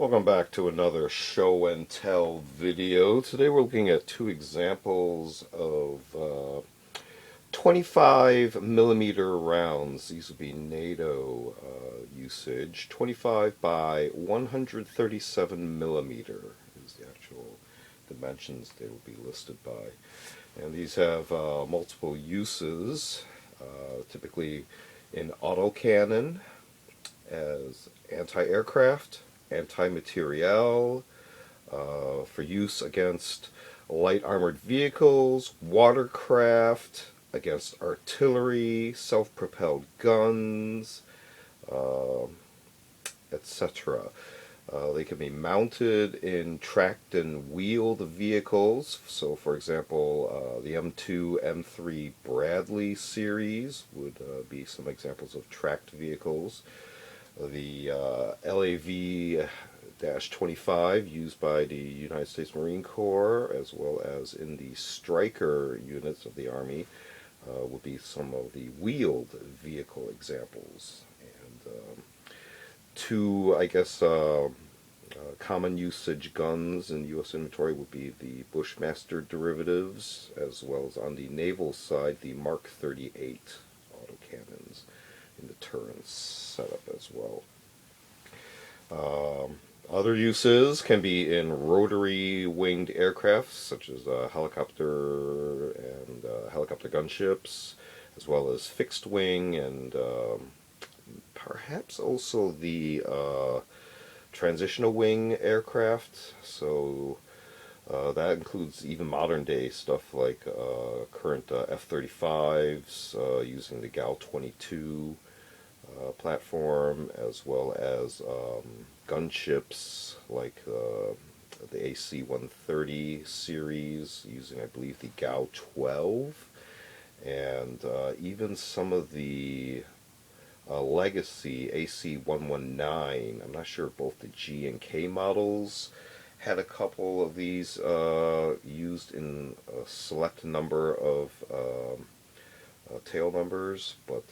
Welcome back to another show and tell video. Today we're looking at two examples of 25 millimeter rounds. These would be NATO usage. 25 by 137 millimeter is the actual dimensions they will be listed by. And these have multiple uses, typically in autocannon, as anti-aircraft, anti-materiel, for use against light armored vehicles, watercraft, against artillery, self-propelled guns, etc. They can be mounted in tracked and wheeled vehicles. So, for example, the M2, M3 Bradley series would be some examples of tracked vehicles. The LAV-25 used by the United States Marine Corps, as well as in the Stryker units of the Army, would be some of the wheeled vehicle examples. And two, I guess, common usage guns in U.S. inventory would be the Bushmaster derivatives, as well as on the naval side, the Mark 38 autocannons in deterrence setup as well. Other uses can be in rotary winged aircraft, such as helicopter and helicopter gunships, as well as fixed wing and perhaps also the transitional wing aircraft. So that includes even modern day stuff like current F-35s using the GAL-22 platform, as well as gunships like the AC-130 series using, I believe, the GAL-12, and even some of the legacy AC-119. I'm not sure if both the G and K models had a couple of these used in a select number of tail numbers, but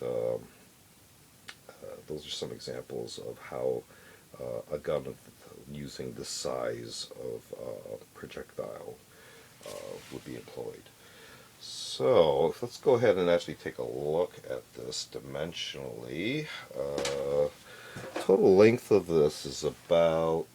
those are some examples of how a gun using this size of projectile would be employed. So let's go ahead and actually take a look at this dimensionally. Total length of this is about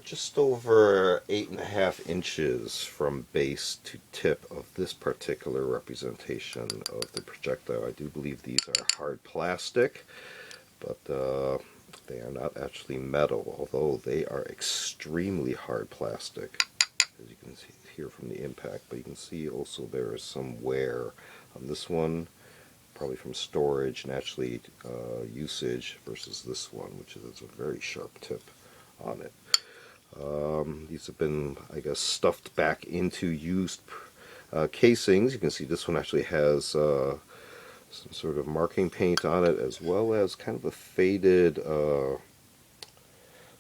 just over 8.5 inches from base to tip of this particular representation of the projectile. I do believe these are hard plastic, but they are not actually metal, although they are extremely hard plastic, as you can see here from the impact. But you can see also there is some wear on this one, probably from storage and actually usage, versus this one, which is a very sharp tip on it. These have been, I guess, stuffed back into used casings. You can see this one actually has some sort of marking paint on it, as well as kind of a faded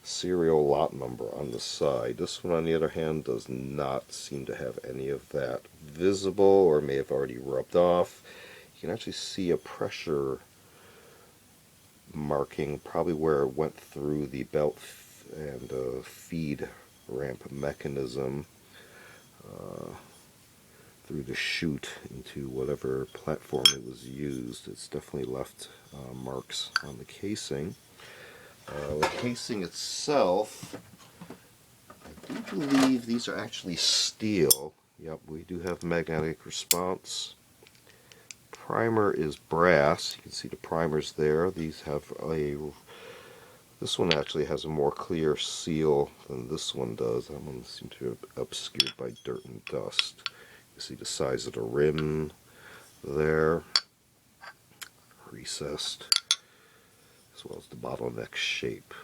serial lot number on the side. This one, on the other hand, does not seem to have any of that visible, or may have already rubbed off. You can actually see a pressure marking, probably where it went through the belt and feed ramp mechanism through the chute into whatever platform it was used. It's definitely left marks on the casing. The casing itself, I do believe these are actually steel. Yep, we do have magnetic response. Primer is brass. You can see the primers there. These have this one actually has a more clear seal than this one does. That one seems to be obscured by dirt and dust. You see the size of the rim there, recessed, as well as the bottleneck shape.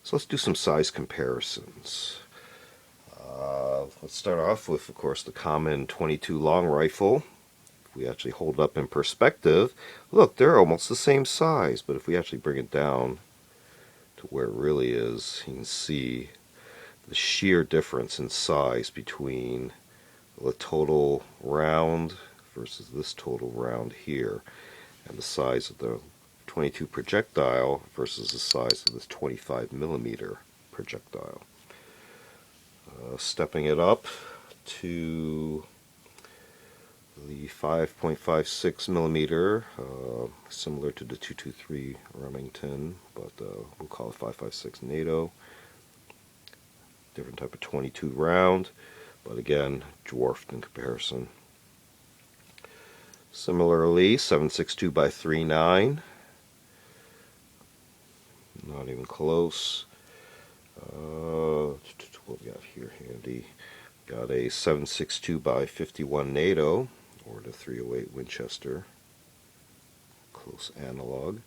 So let's do some size comparisons. Let's start off with, of course, the common 22 long rifle. If we actually hold up in perspective, look, they're almost the same size, but if we actually bring it down to where it really is, you can see the sheer difference in size between the total round versus this total round here, and the size of the 22 projectile versus the size of this 25 millimeter projectile. Stepping it up to the 5.56 millimeter, similar to the 223 Remington, but we'll call it 5.56 n.a.t.o. Different type of 22 round, but again, dwarfed in comparison. Similarly, 7.62 by 3.9, not even close. What we got here handy? Got a 7.62 by 51 n.a.t.o, or the 308 Winchester, close analog.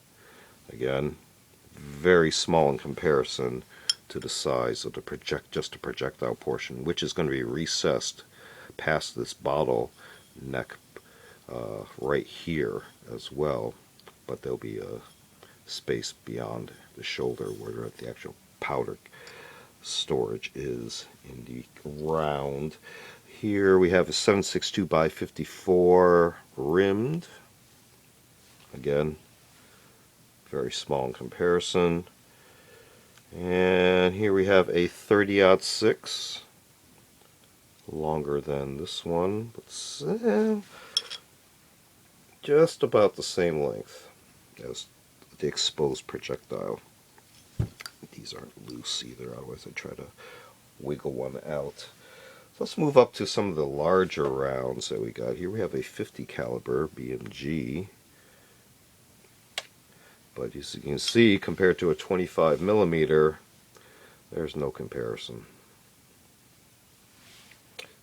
Again, very small in comparison to the size of the just the projectile portion, which is going to be recessed past this bottle neck right here as well, but there'll be a space beyond the shoulder where the actual powder storage is in the round. Here we have a 7.62 by 54 rimmed. Again, very small in comparison. And here we have a 30-06, longer than this one, but just about the same length as the exposed projectile. These aren't loose either, otherwise I'd try to wiggle one out. So let's move up to some of the larger rounds that we got here. We have a 50 caliber BMG, but as you can see, compared to a 25 millimeter, there's no comparison.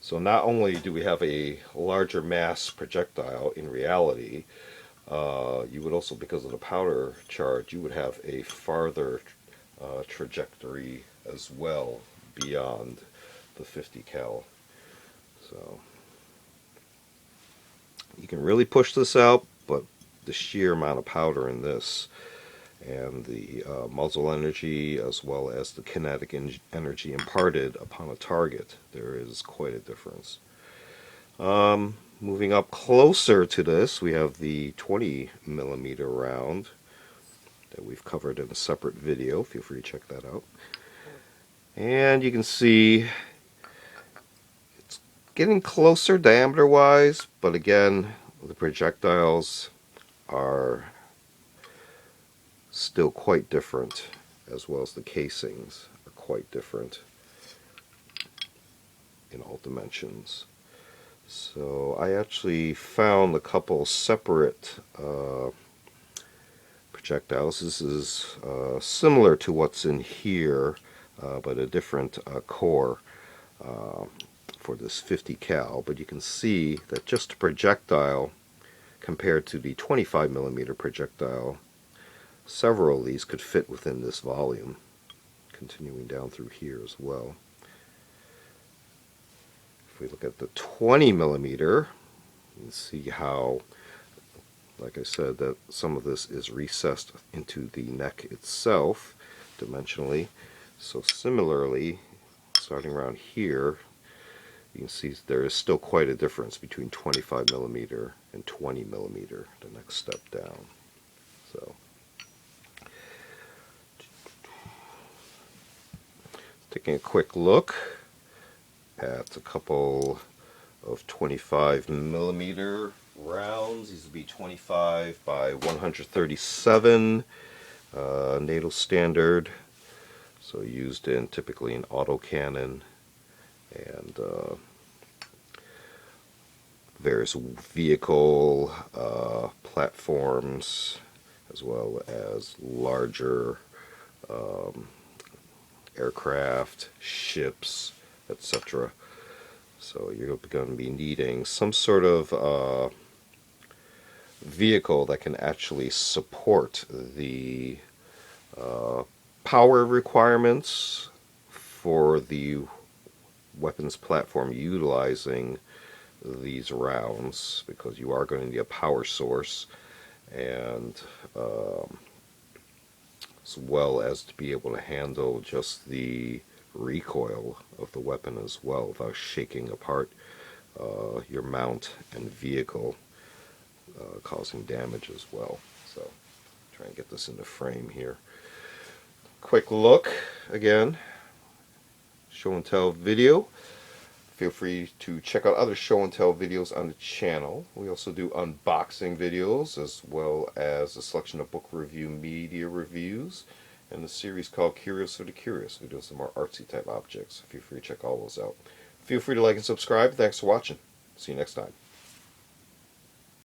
So not only do we have a larger mass projectile in reality, you would also, because of the powder charge, you would have a farther trajectory as well beyond the 50 cal. So you can really push this out, but the sheer amount of powder in this and the muzzle energy as well as the kinetic energy imparted upon a target, there is quite a difference. Moving up closer to this, we have the 20 millimeter round that we've covered in a separate video. Feel free to check that out. And you can see it's getting closer diameter wise, but again, the projectiles are still quite different, as well as the casings are quite different in all dimensions. So I actually found a couple separate projectiles. This is similar to what's in here, but a different core for this 50 cal. But you can see that just a projectile compared to the 25 millimeter projectile, several of these could fit within this volume, continuing down through here as well. If we look at the 20 millimeter, you can see how, like I said, that some of this is recessed into the neck itself dimensionally. So similarly, starting around here, you can see there is still quite a difference between 25 millimeter and 20 millimeter, the next step down. So taking a quick look at a couple of 25 millimeter rounds. These would be 25 by 137 n.a.t.o standard, so used in typically in autocannon and various vehicle platforms, as well as larger aircraft, ships, etc. So you're going to be needing some sort of vehicle that can actually support the power requirements for the weapons platform utilizing these rounds, because you are going to need a power source, and as well as to be able to handle just the recoil of the weapon as well without shaking apart your mount and vehicle, causing damage as well. So Try and get this in the frame here. Quick look again. Show and tell video. Feel free to check out other show and tell videos on the channel. We also do unboxing videos as well as a selection of book review media reviews and the series called Curious for the Curious. We do some more artsy type objects. Feel free to check all those out. Feel free to like and subscribe. Thanks for watching. See you next time.